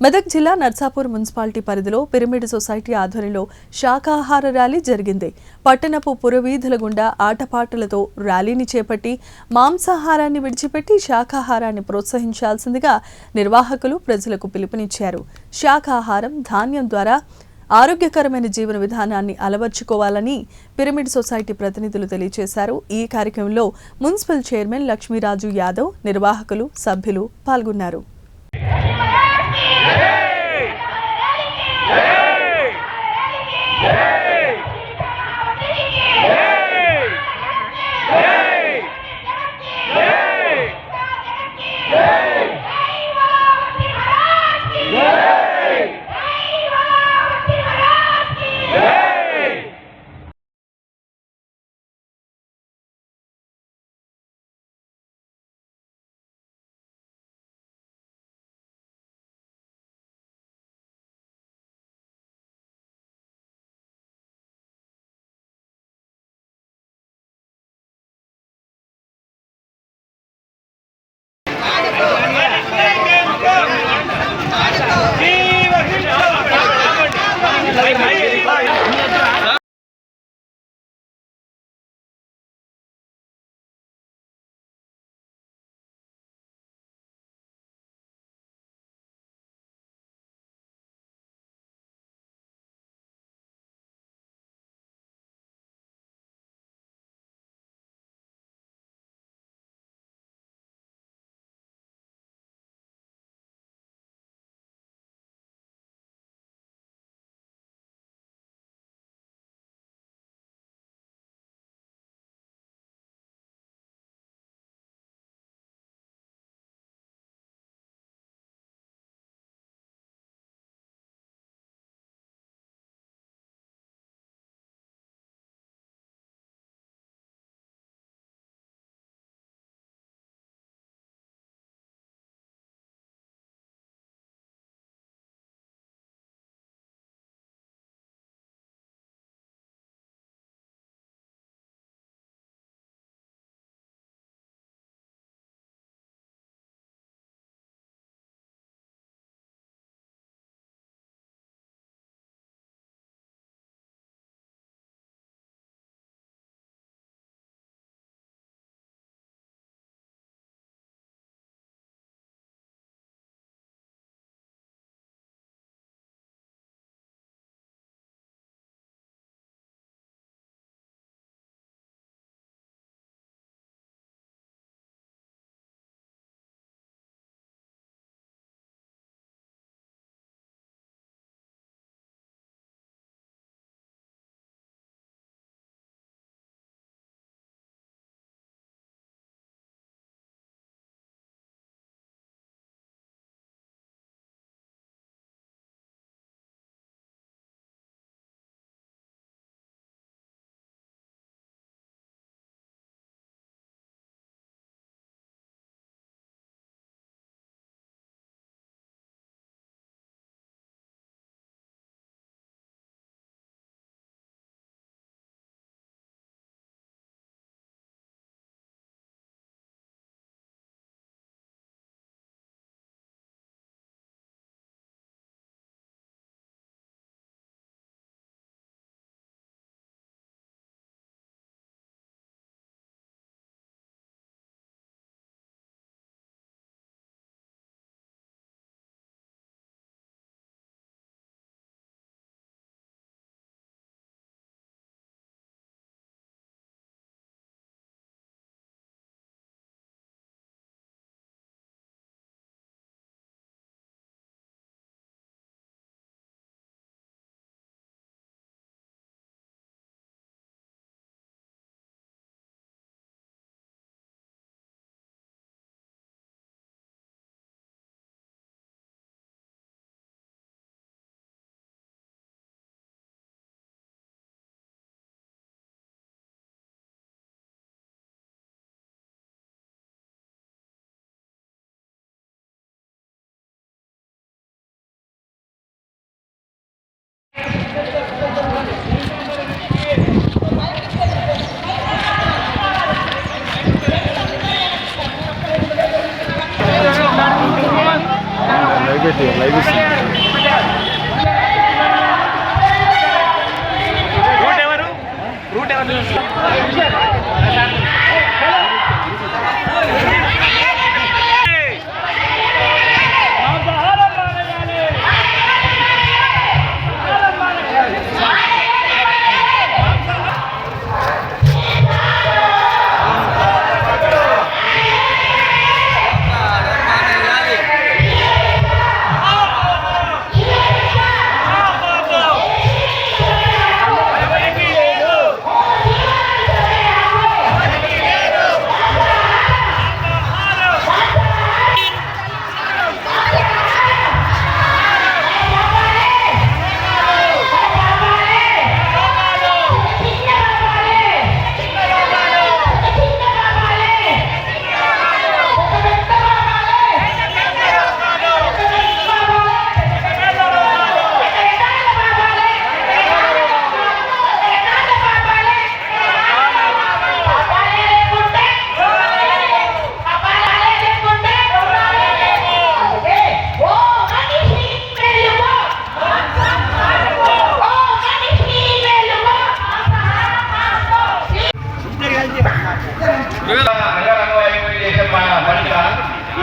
మెదక్ జిల్లా నర్సాపూర్ మున్సిపాలిటీ పరిధిలో pyramid society ఆధ్వర్యంలో శాకాహార ర్యాలీ జరిగింది. పట్టణపు పురవీధుల గుండా ఆటపాటలతో ర్యాలీని చేపట్టి మాంసాహారాన్ని విడిచిపెట్టి శాకాహారాన్ని ప్రోత్సహించాల్సిందిగా నిర్వాహకులు ప్రజలకు పిలుపునిచ్చారు. శాకాహారం, ధాన్యం ద్వారా ఆరోగ్యకరమైన జీవన విధానాన్ని అలవర్చుకోవాలని పిరమిడ్ సొసైటీ ప్రతినిధులు తెలియజేశారు. ఈ కార్యక్రమంలో మున్సిపల్ చైర్మన్ లక్ష్మీరాజు యాదవ్, నిర్వాహకులు, సభ్యులు పాల్గొన్నారు. లైవ్ రూట్ ఎవరు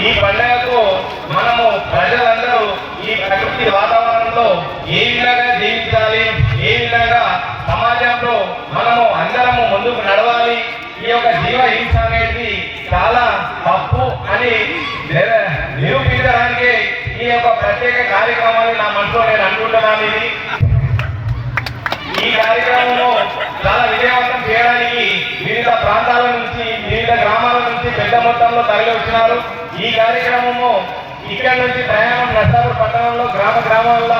ఈ పండుగకు మనము ప్రజలందరూ ఈ ప్రకృతి వాతావరణంలో ఏ విధంగా జీవించాలి, ఏ విధంగా సమాజంలో మనము అందరము ముందుకు నడవాలి, ఈ యొక్క జీవ హింస అనేది చాలా తప్పు అని నిరూపించడానికి ఈ యొక్క ప్రత్యేక కార్యక్రమాన్ని నా మనసులో నేను అనుకుంటున్నాను. ఈ కార్యక్రమము చాలా విజయవంతం చేయడానికి వివిధ ప్రాంతాల నుంచి, వివిధ గ్రామాల నుంచి పెద్ద మొత్తంలో తరలి వచ్చినారు. ఈ కార్యక్రమము ఇక్కడ నుంచి ప్రయాణం నర్సాపూర్ పట్టణంలో గ్రామాల్లో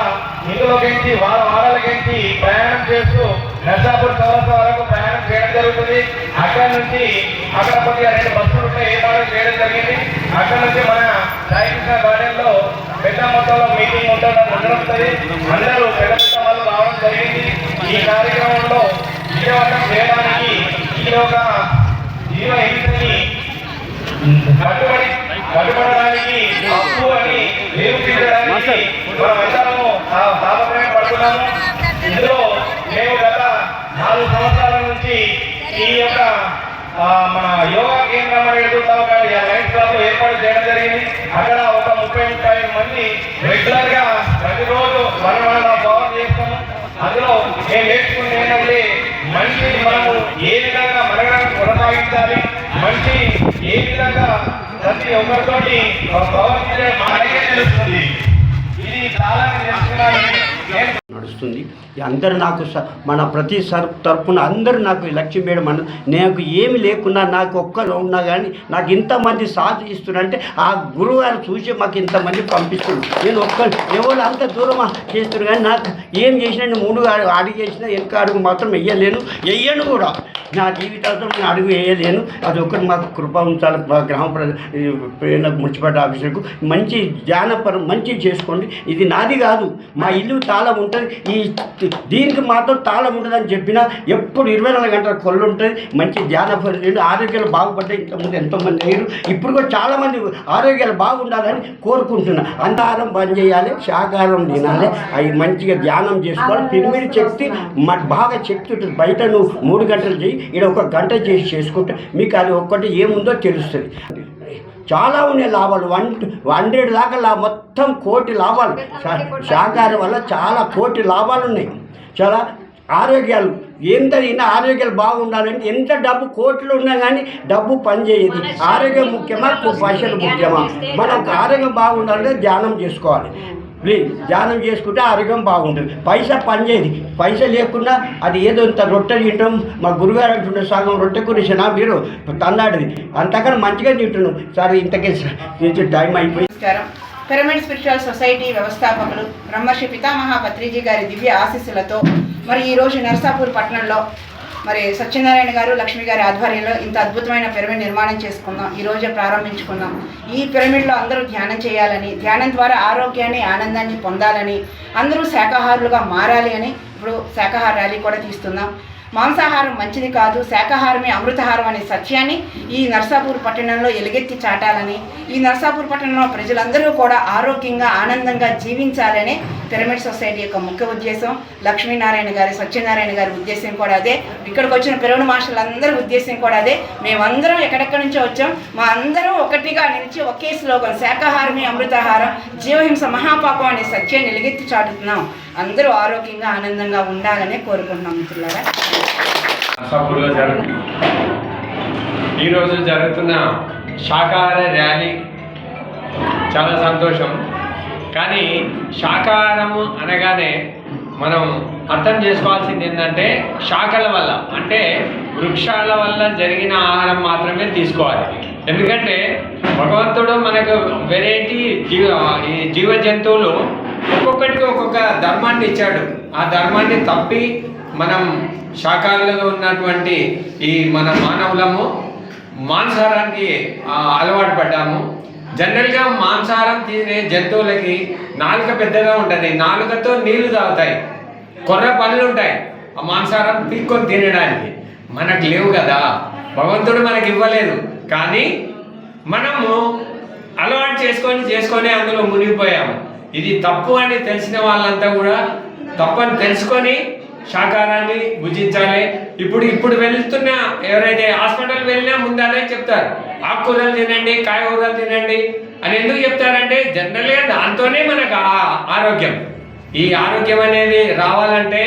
ఇందులోకించి వారాలకించి ప్రయాణం చేస్తూ నర్సాపూర్ చౌరస్తా వరకు ప్రయాణం చేయడం జరుగుతుంది. అక్కడ నుంచి అక్కడ కొద్దిగా 2 బస్సులు ఏర్పాటు చేయడం జరిగింది. అక్కడ నుంచి మన సాయికృష్ణ గార్డెన్ లో పెద్ద మొత్తంలో మీటింగ్ జరుగుతుంది. అందరూ పెద్ద పెద్ద వాళ్ళు రావడం జరిగింది. ఈ కార్యక్రమంలో విజయవంతం చేయడానికి ఈ యొక్క జీవ హింసని కట్టుబడడానికి తప్పు అని నిరూపించడానికి మనమందరము తాపత్రయం పడుతున్నాము. ఇందులో మేము గత 4 సంవత్సరాల నుంచి ఈ యొక్క మన యోగా కేంద్రం అనేది లైన్స్ క్లబ్ ఏర్పాటు చేయడం జరిగింది. అక్కడ ఒక 30-35 మంది రెగ్యులర్ గా ప్రతిరోజు 1.5 అవర్ చేస్తాము. అందులో మేము నేర్చుకుంటే ఏంటంటే మనిషి మనము ఏ విధంగా మనగడానికి కొనసాగించాలి, మనిషి ఏ విధంగా ప్రతి ఒక్కరితోటి ప్రవర్తించే మనకే తెలుస్తుంది. ఇది చాలా నడుస్తుంది. అందరూ నాకు మన ప్రతి తరపున అందరూ నాకు లక్ష్మీ మేడం అన్న నాకు ఏమి లేకున్నా నాకు ఒక్కరు ఉన్నా కానీ నాకు ఇంతమంది సాధి ఇస్తున్నారంటే ఆ గురువు గారు చూసి మాకు ఇంతమంది పంపిస్తున్నారు. నేను ఎవరు అంత దూరం చేస్తున్నారు కానీ నాకు ఏం చేసినా నేను 3 అడుగు వేసినా వెనక అడుగు మాత్రం వెయ్యను కూడా. నా జీవితంలో నేను అడుగు వేయలేను. అది ఒకటి మాకు కృప ఉంచాలి. గ్రామ మున్సిపాలిటీ ఆఫీసర్కు మంచి ధ్యానపరం మంచి చేసుకోండి. ఇది నాది కాదు, మా ఇల్లు తాళం ఉంటుంది. దీనికి మాత్రం తాళం ఉంటుందని చెప్పినా ఎప్పుడు 24 గంటల కొల్లు ఉంటుంది. మంచి ధ్యానపరం ఆరోగ్యాలు బాగుపడ్డాయి. ఇంతకుముందు ఎంతోమంది అయ్యారు. ఇప్పుడు కూడా చాలామంది ఆరోగ్యాలు బాగుండాలని కోరుకుంటున్నా. అంతాహారం బంద్ చేయాలి, శాకాహారం తినాలి, అవి మంచిగా ధ్యానం చేసుకోవాలి. పిరమిడ్ శక్తి బాగా శక్తి ఉంటుంది. బయట నువ్వు 3 గంటలు చేయి, ఇక్కడ 1 గంట చేసి చేసుకుంటే మీకు అది ఒక్కటి ఏముందో తెలుస్తుంది. చాలా ఉన్నాయి లాభాలు. 100 దాకా మొత్తం కోటి లాభాలు శాకాహారం వల్ల చాలా కోటి లాభాలు ఉన్నాయి. చాలా ఆరోగ్యాలు ఎంతైనా ఆరోగ్యాలు బాగుండాలంటే ఎంత డబ్బు కోట్లు ఉన్నా కానీ డబ్బు పనిచేయదు. ఆరోగ్యం ముఖ్యమా పైసలు ముఖ్యమా? మనకు ఆరోగ్యం బాగుండాలంటే ధ్యానం చేసుకోవాలి. ప్లీజ్ ధ్యానం చేసుకుంటే ఆరోగ్యం బాగుంటుంది. పైసా పనిచేయదు. పైసా లేకుండా అది ఏదో ఇంత రొట్టె తింటాం. మా గురుగారు అంటుండే సగం రొట్టె కురిసినా మీరు తన్నాడిది అంతకన్నా మంచిగా తింటున్నాం. సరే ఇంతకే టైం అయిపోయి. పిరమిడ్ స్పిరిచువల్ సొసైటీ వ్యవస్థాపకులు బ్రహ్మర్షి పితామహ పత్రిజీ గారి దివ్య ఆశీస్సులతో మరి ఈరోజు నర్సాపూర్ పట్టణంలో మరి సత్యనారాయణ గారు, లక్ష్మి గారి ఆధ్వర్యంలో ఇంత అద్భుతమైన పిరమిడ్ నిర్మాణం చేసుకుందాం. ఈరోజే ప్రారంభించుకుందాం. ఈ పిరమిడ్లో అందరూ ధ్యానం చేయాలని, ధ్యానం ద్వారా ఆరోగ్యాన్ని, ఆనందాన్ని పొందాలని, అందరూ శాకాహారులుగా మారాలి అని ఇప్పుడు శాకాహార ర్యాలీ కూడా తీస్తున్నాం. మాంసాహారం మంచిది కాదు, శాకాహారమే అమృతహారం అనే సత్యాన్ని ఈ నర్సాపూర్ పట్టణంలో ఎలుగెత్తి చాటాలని, ఈ నర్సాపూర్ పట్టణంలో ప్రజలందరూ కూడా ఆరోగ్యంగా ఆనందంగా జీవించాలనే పిరమిడ్ సొసైటీ యొక్క ముఖ్య ఉద్దేశం. లక్ష్మీనారాయణ గారి, సత్యనారాయణ గారి ఉద్దేశం కూడా అదే. ఇక్కడికి వచ్చిన పిరమిడ్ మాస్టర్లందరి ఉద్దేశం కూడా అదే. మేమందరం ఎక్కడెక్కడి నుంచో వచ్చాం, మా అందరం ఒకటిగా నిలిచి ఒకే స్లోగన్ శాకాహారమే అమృతాహారం, జీవహింస మహాపాపం అనే సత్యాన్ని ఎలుగెత్తి చాటుతున్నాం. అందరూ ఆరోగ్యంగా ఆనందంగా ఉండాలని కోరుకుంటున్నాం మిత్రులారా. నర్సాపూర్లో ఈరోజు జరుగుతున్న శాకాహార ర్యాలీ చాలా సంతోషం. కానీ శాకాహారము అనగానే మనం అర్థం చేసుకోవాల్సింది ఏంటంటే శాఖల వల్ల, అంటే వృక్షాల వల్ల జరిగిన ఆహారం మాత్రమే తీసుకోవాలి. ఎందుకంటే భగవంతుడు మనకు వెరైటీ జీవ జంతువులు ఒక్కొక్కటికి ఒక్కొక్క ధర్మాన్ని ఇచ్చాడు. ఆ ధర్మాన్ని తప్పి మనం శాకాహారంలో ఉన్నటువంటి మన మానవులము మాంసాహారానికి అలవాటు పడ్డాము. జనరల్గా మాంసాహారం తినే జంతువులకి నాలుక పెద్దగా ఉంటుంది, నాలుకతో నీళ్లు తాగుతాయి, కొర్ర పళ్ళు ఉంటాయి ఆ మాంసాహారం పీక్కొని తినడానికి. మనకు లేవు కదా, భగవంతుడు మనకి ఇవ్వలేదు. కానీ మనము అలవాటు చేసుకొని అందులో మునిగిపోయాము. ఇది తప్పు అని తెలిసిన వాళ్ళంతా కూడా తప్పని తెలుసుకొని శాకాహారాన్ని భుజించాలి. ఇప్పుడు వెళ్తున్న ఎవరైతే హాస్పిటల్ వెళ్ళినా ముందు అదే చెప్తారు, ఆకుకూరలు తినండి, కాయగూరలు తినండి అని. ఎందుకు చెప్తారంటే జనరల్గా దాంతోనే మనకు ఆరోగ్యం. ఈ ఆరోగ్యం అనేది రావాలంటే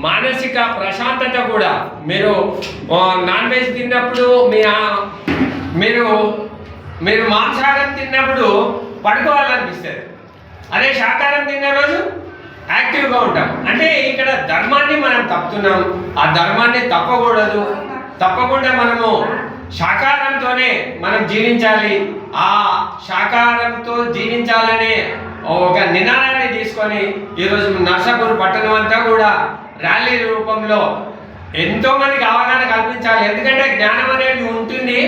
మానసిక ప్రశాంతత కూడా. మీరు నాన్ వెజ్ తిన్నప్పుడు మీరు మాంసాహారం తిన్నప్పుడు పడుకోవాలనిపిస్తుంది, అదే శాకాహారం తిన్న రోజు యాక్టివ్గా ఉంటాం. అంటే ఇక్కడ ధర్మాన్ని మనం తప్పుతున్నాం. ఆ ధర్మాన్ని తప్పకూడదు. తప్పకుండా మనము శాకాహారంతోనే మనం జీవించాలి. ఆ శాకాహారంతో జీవించాలనే ఒక నినాదాన్ని తీసుకొని ఈరోజు నర్సాపూర్ పట్టణం అంతా కూడా ర్యాలీ రూపంలో ఎంతోమందికి అవగాహన కల్పించాలి. ఎందుకంటే జ్ఞానం అనేది ఉంటుంది,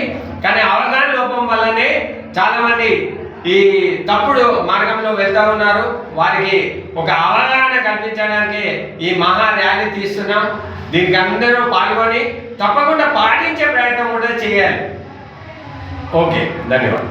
కానీ అవగాహన లోపం వల్లనే చాలామంది ఈ తప్పుడు మార్గంలో వెళ్తూ ఉన్నారు. వారికి ఒక అవగాహన కల్పించడానికి ఈ మహా ర్యాలీ తీస్తున్నాం. దీనికి అందరూ పాల్గొని తప్పకుండా పాటించే ప్రయత్నం కూడా చేయాలి. ఓకే, ధన్యవాదాలు.